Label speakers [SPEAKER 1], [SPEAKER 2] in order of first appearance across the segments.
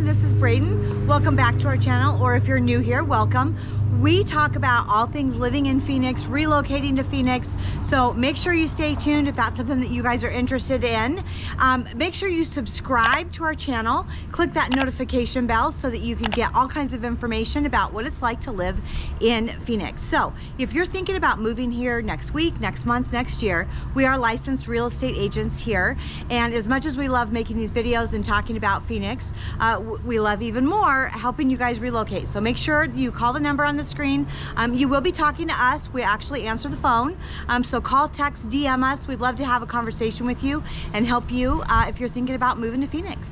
[SPEAKER 1] this is Braden. Welcome back to our channel, or if you're new here, welcome. We talk about all things living in Phoenix, relocating to Phoenix, so make sure you stay tuned if that's something that you guys are interested in. Make sure you subscribe to our channel, click that notification bell so that you can get all kinds of information about what it's like to live in Phoenix. So if you're thinking about moving here next week, next month, next year, we are licensed real estate agents here, and as much as we love making these videos and talking about Phoenix, we love even more helping you guys relocate. So make sure you call the number on the screen. You will be talking to us. We actually answer the phone. So call, text, DM us. We'd love to have a conversation with you and help you if you're thinking about moving to Phoenix.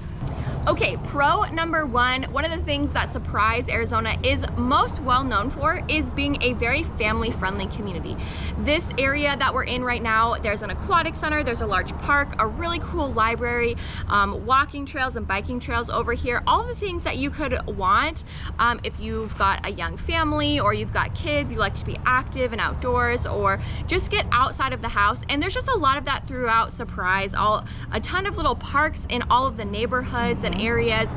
[SPEAKER 2] Okay, pro number one of the things that Surprise, Arizona is most well known for is being a very family-friendly community. This area that we're in right now, there's an aquatic center, there's a large park, a really cool library, walking trails and biking trails over here, all the things that you could want if you've got a young family or you've got kids, you like to be active and outdoors or just get outside of the house. And there's just a lot of that throughout Surprise, a ton of little parks in all of the neighborhoods and areas,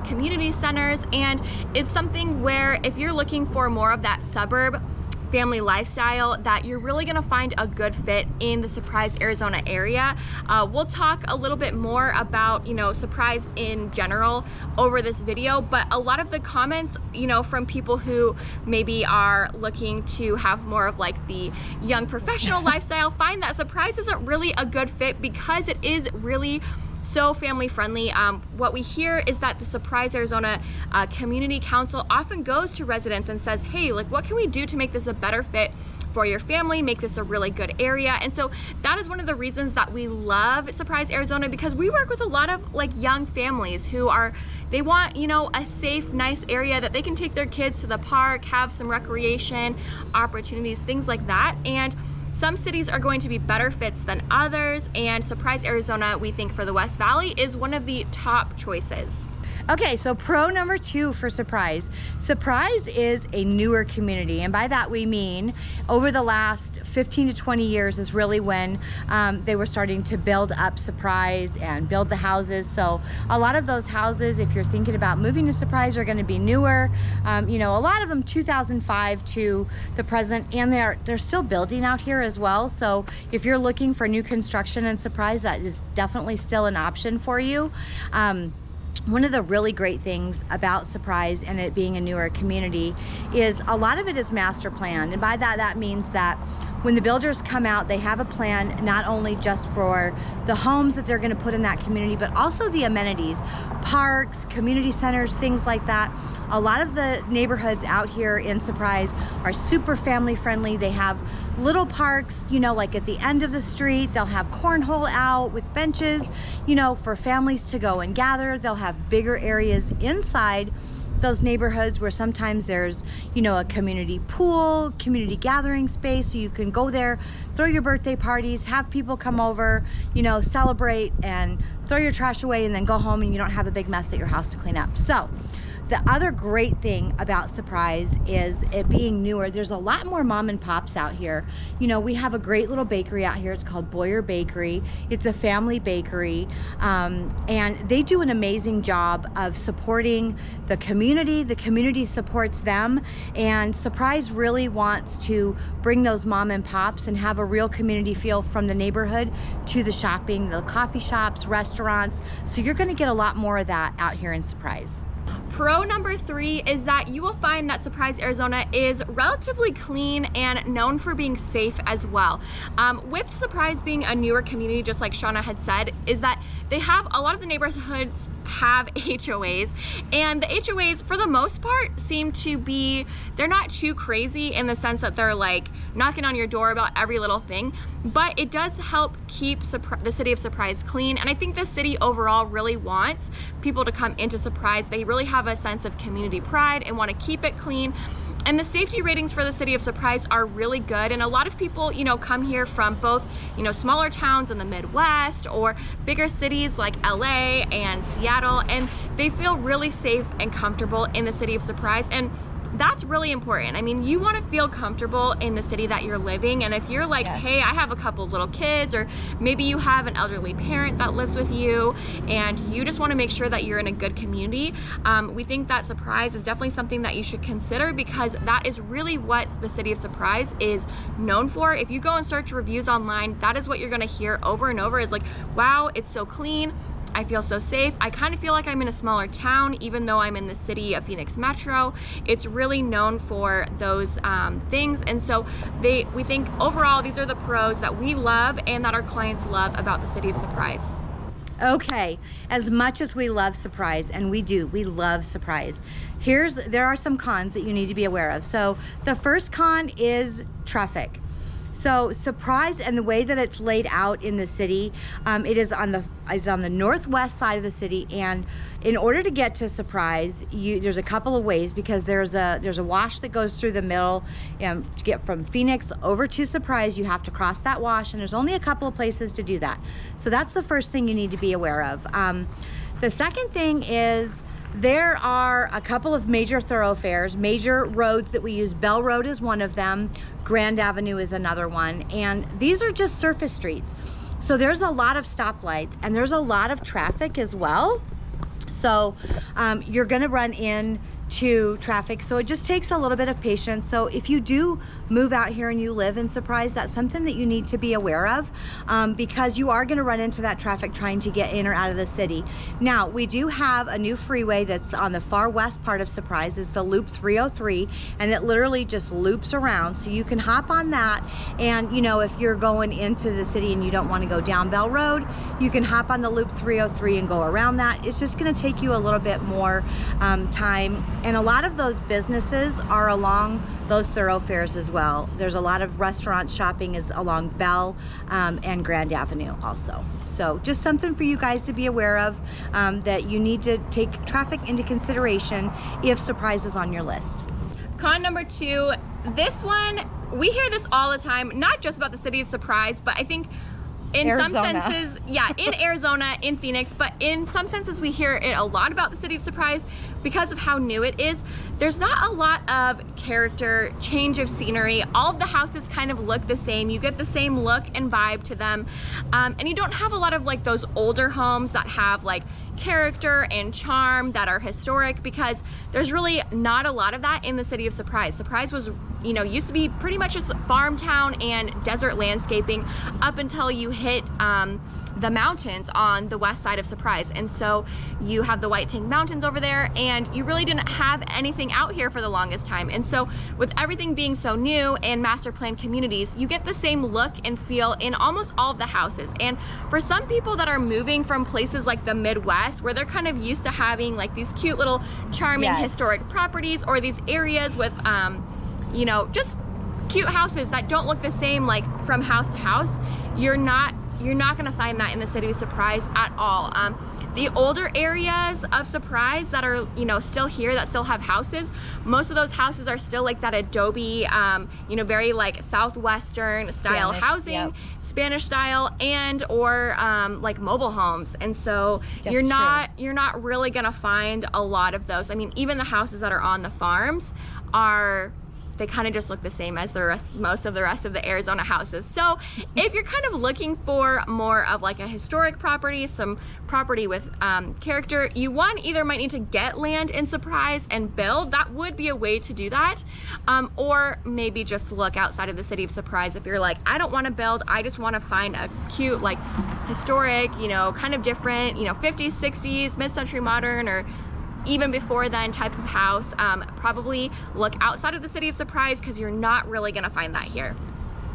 [SPEAKER 2] community centers, and it's something where if you're looking for more of that suburb family lifestyle, that you're really gonna find a good fit in the Surprise, Arizona area. We'll talk a little bit more about, Surprise in general over this video, but a lot of the comments, from people who maybe are looking to have more of like the young professional lifestyle, find that Surprise isn't really a good fit because it is really so family friendly. What we hear is that the Surprise, Arizona Community Council often goes to residents and says, hey, like, what can we do to make this a better fit for your family, make this a really good area? And so that is one of the reasons that we love Surprise, Arizona, because we work with a lot of like young families who they want, a safe, nice area that they can take their kids to the park, have some recreation opportunities, things like that. And some cities are going to be better fits than others, and Surprise, Arizona, we think for the West Valley, is one of the top choices.
[SPEAKER 1] Okay, so pro number two for Surprise. Surprise is a newer community, and by that we mean over the last 15 to 20 years is really when they were starting to build up Surprise and build the houses. So a lot of those houses, if you're thinking about moving to Surprise, are going to be newer. A lot of them 2005 to the present, and they're still building out here as well. So if you're looking for new construction in Surprise, that is definitely still an option for you. One of the really great things about Surprise and it being a newer community is a lot of it is master planned. And by that means that when the builders come out, they have a plan not only just for the homes that they're going to put in that community, but also the amenities, parks, community centers, things like that. A lot of the neighborhoods out here in Surprise are super family friendly. They have little parks, like at the end of the street. They'll have cornhole out with benches, for families to go and gather. They'll have bigger areas inside those neighborhoods where sometimes there's, a community pool, community gathering space, so you can go there, throw your birthday parties, have people come over, celebrate and throw your trash away and then go home and you don't have a big mess at your house to clean up. So the other great thing about Surprise is it being newer. There's a lot more mom and pops out here. We have a great little bakery out here. It's called Boyer Bakery. It's a family bakery, and they do an amazing job of supporting the community. The community supports them, and Surprise really wants to bring those mom and pops and have a real community feel from the neighborhood to the shopping, the coffee shops, restaurants. So you're going to get a lot more of that out here in Surprise.
[SPEAKER 2] Pro number three is that you will find that Surprise, Arizona is relatively clean and known for being safe as well. With Surprise being a newer community, just like Shauna had said, is that they have a lot of the neighborhoods have HOAs, and the HOAs for the most part seem to be, they're not too crazy in the sense that they're like knocking on your door about every little thing, but it does help keep the city of Surprise clean. And I think the city overall really wants people to come into Surprise. They really have a sense of community pride and want to keep it clean. And the safety ratings for the city of Surprise are really good. And a lot of people, come here from both, smaller towns in the Midwest or bigger cities like LA and Seattle, and they feel really safe and comfortable in the city of Surprise. And that's really important. I mean, you want to feel comfortable in the city that you're living, and if you're like, hey, I have a couple of little kids, or maybe you have an elderly parent that lives with you and you just want to make sure that you're in a good community, we think that Surprise is definitely something that you should consider, because that is really what the city of Surprise is known for. If you go and search reviews online, that is what you're going to hear over and over, is like, wow, it's so clean, I feel so safe. I kind of feel like I'm in a smaller town, even though I'm in the city of Phoenix Metro. It's really known for those things. And so we think overall, these are the pros that we love and that our clients love about the city of Surprise.
[SPEAKER 1] Okay, as much as we love Surprise, and we love Surprise, there are some cons that you need to be aware of. So the first con is traffic. So Surprise, and the way that it's laid out in the city, it is on the northwest side of the city, and in order to get to Surprise, there's a couple of ways, because there's a wash that goes through the middle. To get from Phoenix over to Surprise, you have to cross that wash, and there's only a couple of places to do that. So that's the first thing you need to be aware of. The second thing is, there are a couple of major thoroughfares, major roads that we use. Bell Road is one of them. Grand Avenue is another one. And these are just surface streets. So there's a lot of stoplights and there's a lot of traffic as well. So you're gonna run into traffic. So it just takes a little bit of patience. So if you do move out here and you live in Surprise, that's something that you need to be aware of, because you are gonna run into that traffic trying to get in or out of the city. Now, we do have a new freeway that's on the far west part of Surprise. It's the Loop 303, and it literally just loops around. So you can hop on that, and if you're going into the city and you don't wanna go down Bell Road, you can hop on the Loop 303 and go around that. It's just gonna take you a little bit more time. And a lot of those businesses are along those thoroughfares as well. There's a lot of restaurants, shopping is along Bell and Grand Avenue also. So just something for you guys to be aware of, that you need to take traffic into consideration if Surprise is on your list.
[SPEAKER 2] Con number 2, this one, we hear this all the time, not just about the city of Surprise, but I think in
[SPEAKER 1] Arizona.
[SPEAKER 2] some senses, yeah, in Arizona, in Phoenix, but in some senses we hear it a lot about the city of Surprise because of how new it is. There's not a lot of character, change of scenery. All of the houses kind of look the same. You get the same look and vibe to them. And you don't have a lot of like those older homes that have like character and charm, that are historic, because there's really not a lot of that in the city of Surprise. Surprise was, used to be pretty much just farm town and desert landscaping up until you hit the mountains on the west side of Surprise. And so you have the White Tank Mountains over there, and you really didn't have anything out here for the longest time. And so with everything being so new and master planned communities, you get the same look and feel in almost all of the houses. And for some people that are moving from places like the Midwest, where they're kind of used to having like these cute little charming historic properties, or these areas with just cute houses that don't look the same like from house to house, you're not gonna find that in the city of Surprise at all. The older areas of Surprise that are, still here, that still have houses, most of those houses are still like that adobe, very like Southwestern style housing, Spanish style, and or like mobile homes. And so you're not really gonna find a lot of those. I mean, even the houses that are on the farms they kind of just look the same as most of the rest of the Arizona houses. So if you're kind of looking for more of like a historic property, some property with character, you either might need to get land in Surprise and build. That would be a way to do that. Or maybe just look outside of the city of Surprise. If you're like, I don't want to build, I just want to find a cute, like historic, kind of different, 50s, 60s, mid-century modern, or even before then type of house, probably look outside of the city of Surprise, because you're not really gonna find that here.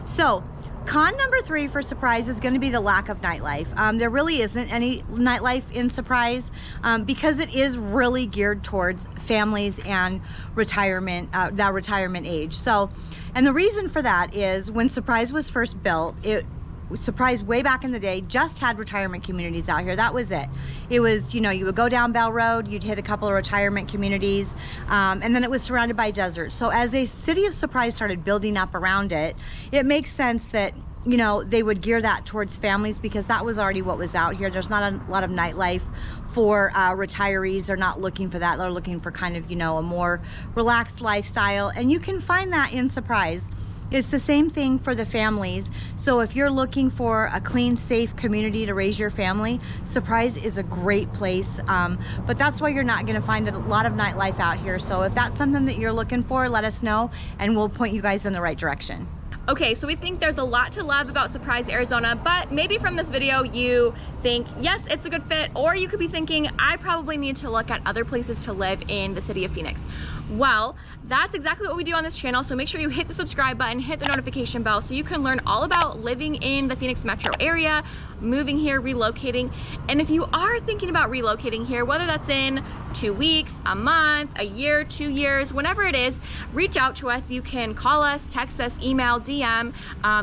[SPEAKER 1] So con number 3 for Surprise is going to be the lack of nightlife. There really isn't any nightlife in Surprise, because it is really geared towards families and retirement, that retirement age. So, and the reason for that is when Surprise was first built, Surprise way back in the day just had retirement communities out here. That was it. It was, you would go down Bell Road, you'd hit a couple of retirement communities, and then it was surrounded by desert. So as the city of Surprise started building up around it, it makes sense that, they would gear that towards families, because that was already what was out here. There's not a lot of nightlife for retirees. They're not looking for that. They're looking for kind of, you know, a more relaxed lifestyle. And you can find that in Surprise. It's the same thing for the families. So if you're looking for a clean, safe community to raise your family, Surprise is a great place. But that's why you're not gonna find a lot of nightlife out here. So if that's something that you're looking for, let us know and we'll point you guys in the right direction.
[SPEAKER 2] Okay, so we think there's a lot to love about Surprise, Arizona, but maybe from this video you think, yes, it's a good fit, or you could be thinking, I probably need to look at other places to live in the city of Phoenix. Well, that's exactly what we do on this channel, so make sure you hit the subscribe button, hit the notification bell so you can learn all about living in the Phoenix metro area, moving here, relocating. And if you are thinking about relocating here, whether that's in 2 weeks, a month, a year, 2 years, whenever it is, reach out to us. You can call us, text us, email, DM.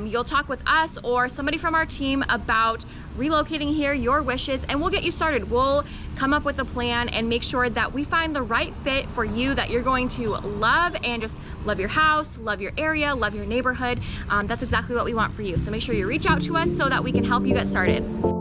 [SPEAKER 2] You'll talk with us or somebody from our team about relocating here, your wishes, and we'll get you started. We'll come up with a plan and make sure that we find the right fit for you that you're going to love and just love your house, love your area, love your neighborhood. That's exactly what we want for you. So make sure you reach out to us so that we can help you get started.